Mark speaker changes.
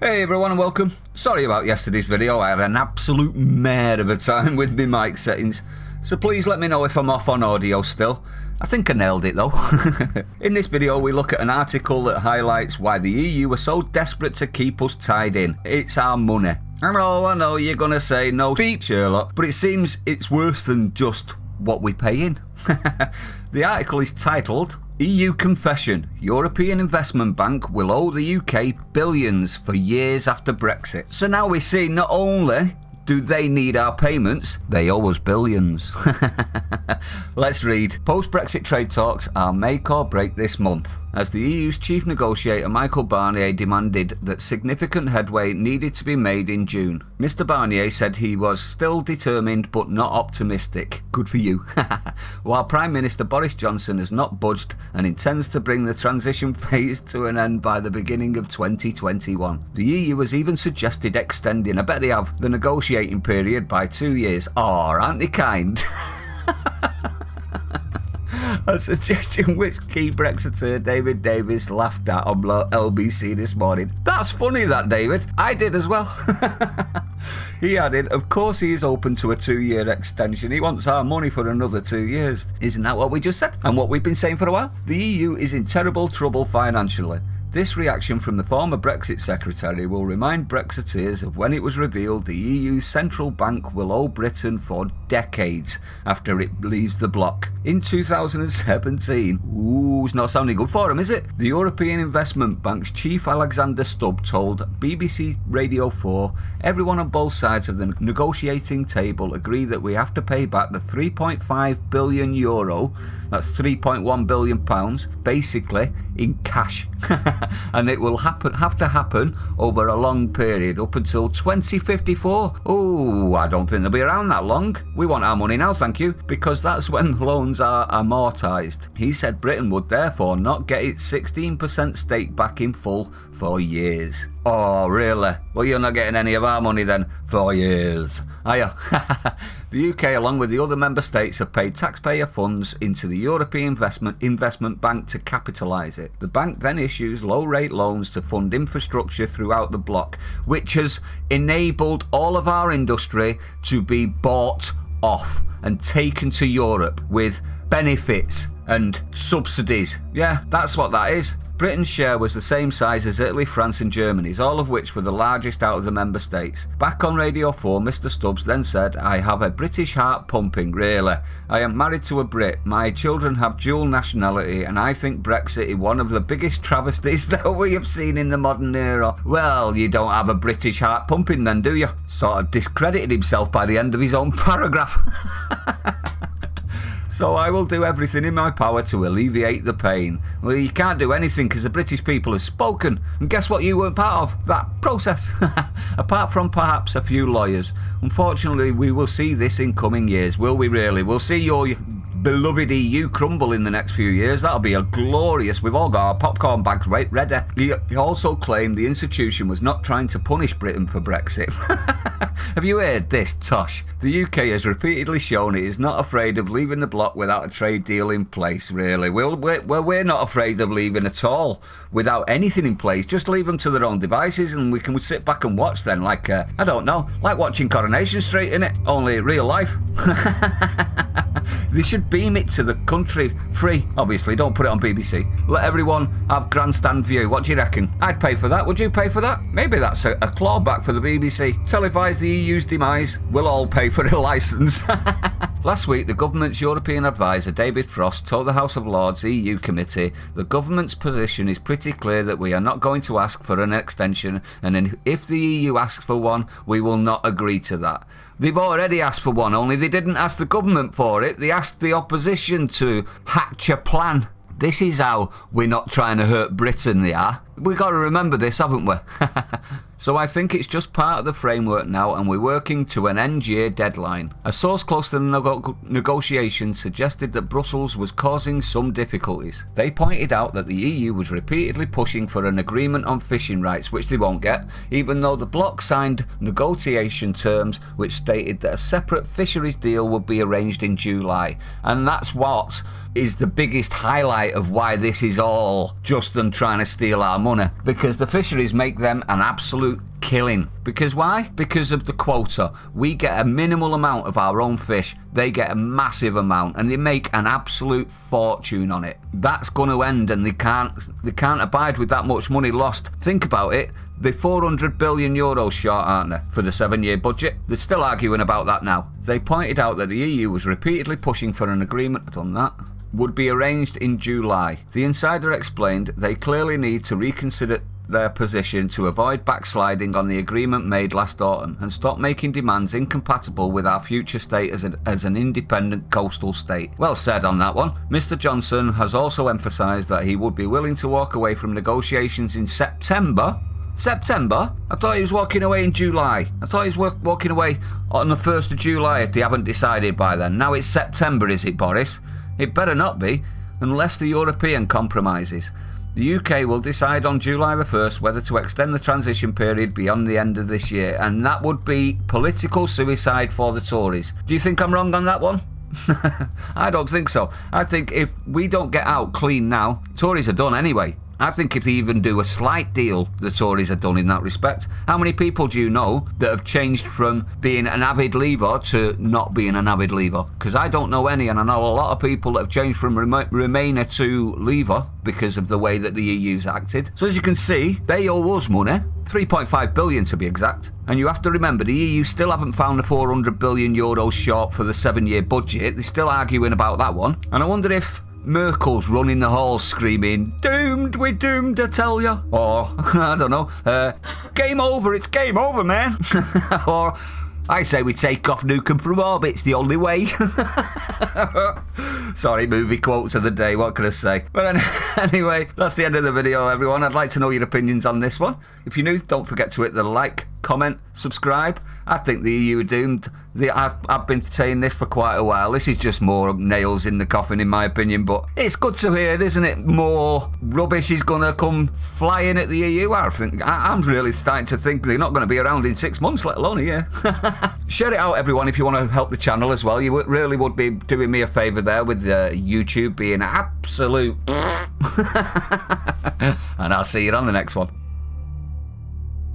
Speaker 1: Hey everyone and welcome. Sorry about yesterday's video, I had an absolute mare of a time with my mic settings, so please let me know if I'm off on audio still. I think I nailed it though. In this video we look at an article that highlights why the EU are so desperate to keep us tied in. It's our money. I know you're gonna say no beep Sherlock, but it seems it's worse than just what we pay in. The article is titled EU Confession, European Investment Bank will owe the UK billions for years after Brexit. So now we see not only do they need our payments, they owe us billions. Let's read. Post-Brexit trade talks are make or break this month, as the EU's chief negotiator Michel Barnier demanded that significant headway needed to be made in June. Mr Barnier said he was still determined but not optimistic. Good for you. While Prime Minister Boris Johnson has not budged and intends to bring the transition phase to an end by the beginning of 2021. The EU has even suggested extending, I bet they have, the negotiating period by 2 years. Aw, aren't they kind? A suggestion which key Brexiteer David Davis laughed at on LBC this morning. That's funny that, David. I did as well. He added, of course he is open to a 2-year extension. He wants our money for another 2 years. Isn't that what we just said? And what we've been saying for a while? The EU is in terrible trouble financially. This reaction from the former Brexit Secretary will remind Brexiteers of when it was revealed the EU's central bank will owe Britain for decades after it leaves the bloc. In 2017, it's not sounding good for him, is it? The European Investment Bank's chief Alexander Stubb told BBC Radio 4, everyone on both sides of the negotiating table agree that we have to pay back the €3.5 billion, that's £3.1 billion, basically in cash. And it will have to happen over a long period, up until 2054. Oh, I don't think they'll be around that long. We want our money now, thank you, because that's when loans are amortised. He said Britain would therefore not get its 16% stake back in full for years. Oh, really? Well, you're not getting any of our money then for years, are you? The UK, along with the other member states, have paid taxpayer funds into the European Investment Bank to capitalise it. The bank then issues low-rate loans to fund infrastructure throughout the bloc, which has enabled all of our industry to be bought off and taken to Europe with benefits and subsidies. Yeah, that's what that is. Britain's share was the same size as Italy, France and Germany's, all of which were the largest out of the member states. Back on Radio 4, Mr Stubbs then said, I have a British heart pumping, really. I am married to a Brit, my children have dual nationality, and I think Brexit is one of the biggest travesties that we have seen in the modern era. Well, you don't have a British heart pumping then, do you? Sort of discredited himself by the end of his own paragraph. So I will do everything in my power to alleviate the pain. Well, you can't do anything because the British people have spoken. And guess what you were part of? That process. Apart from perhaps a few lawyers. Unfortunately, we will see this in coming years. Will we really? We'll see your beloved EU crumble in the next few years. That'll be a glorious. We've all got our popcorn bags ready. He also claimed the institution was not trying to punish Britain for Brexit. Have you heard this, Tosh? The UK has repeatedly shown it is not afraid of leaving the bloc without a trade deal in place, really. We're not afraid of leaving at all without anything in place. Just leave them to their own devices and we can sit back and watch then like, I don't know, like watching Coronation Street, innit? Only real life. They should beam it to the country free. Obviously, don't put it on BBC. Let everyone have grandstand view. What do you reckon? I'd pay for that. Would you pay for that? Maybe that's a clawback for the BBC. Televise the EU's demise. We'll all pay for a licence. Last week, the government's European advisor, David Frost, told the House of Lords EU committee the government's position is pretty clear that we are not going to ask for an extension, and if the EU asks for one, we will not agree to that. They've already asked for one, only they didn't ask the government for it. They asked the opposition to hatch a plan. This is how we're not trying to hurt Britain, they are. We've got to remember this, haven't we? So I think it's just part of the framework now and we're working to an end-year deadline. A source close to the negotiations suggested that Brussels was causing some difficulties. They pointed out that the EU was repeatedly pushing for an agreement on fishing rights, which they won't get, even though the bloc signed negotiation terms which stated that a separate fisheries deal would be arranged in July. And that's what is the biggest highlight of why this is all just them trying to steal our money, because the fisheries make them an absolute killing. Because why? Because of the quota. We get a minimal amount of our own fish, they get a massive amount, and they make an absolute fortune on it. That's going to end, and they can't abide with that much money lost. Think about it. They're 400 billion euros short, aren't they, for the 7-year budget? They're still arguing about that now. They pointed out that the EU was repeatedly pushing for an agreement would be arranged in July. The insider explained they clearly need to reconsider their position to avoid backsliding on the agreement made last autumn and stop making demands incompatible with our future state as an independent coastal state. Well said on that one. Mr. Johnson has also emphasised that he would be willing to walk away from negotiations in September? I thought he was walking away in July. I thought he was walking away on the 1st of July if they haven't decided by then. Now it's September, is it, Boris? It better not be, unless the European compromises. The UK will decide on July the 1st whether to extend the transition period beyond the end of this year, and that would be political suicide for the Tories. Do you think I'm wrong on that one? I don't think so. I think if we don't get out clean now, Tories are done anyway. I think if they even do a slight deal, the Tories are done in that respect. How many people do you know that have changed from being an avid leaver to not being an avid leaver? Because I don't know any, and I know a lot of people that have changed from Remainer to leaver because of the way that the EU's acted. So as you can see, they owe us money. 3.5 billion to be exact. And you have to remember, the EU still haven't found the 400 billion euros short for the 7-year budget. They're still arguing about that one. And I wonder if Merkel's running the halls screaming, "Doomed, we're doomed, I tell ya." Or, I don't know, "Game over, it's game over, man." Or, "I say we take off Nukem from orbit, it's the only way." Sorry, movie quotes of the day, what can I say? But anyway, that's the end of the video, everyone. I'd like to know your opinions on this one. If you're new, don't forget to hit the like, comment, subscribe. I think the EU are doomed. I've been saying this for quite a while. This is just more nails in the coffin, in my opinion, but it's good to hear, isn't it? More rubbish is going to come flying at the EU. I'm really starting to think they're not going to be around in 6 months, let alone a year. Share it out, everyone, if you want to help the channel as well. You really would be doing me a favour there with YouTube being absolute. And I'll see you on the next one.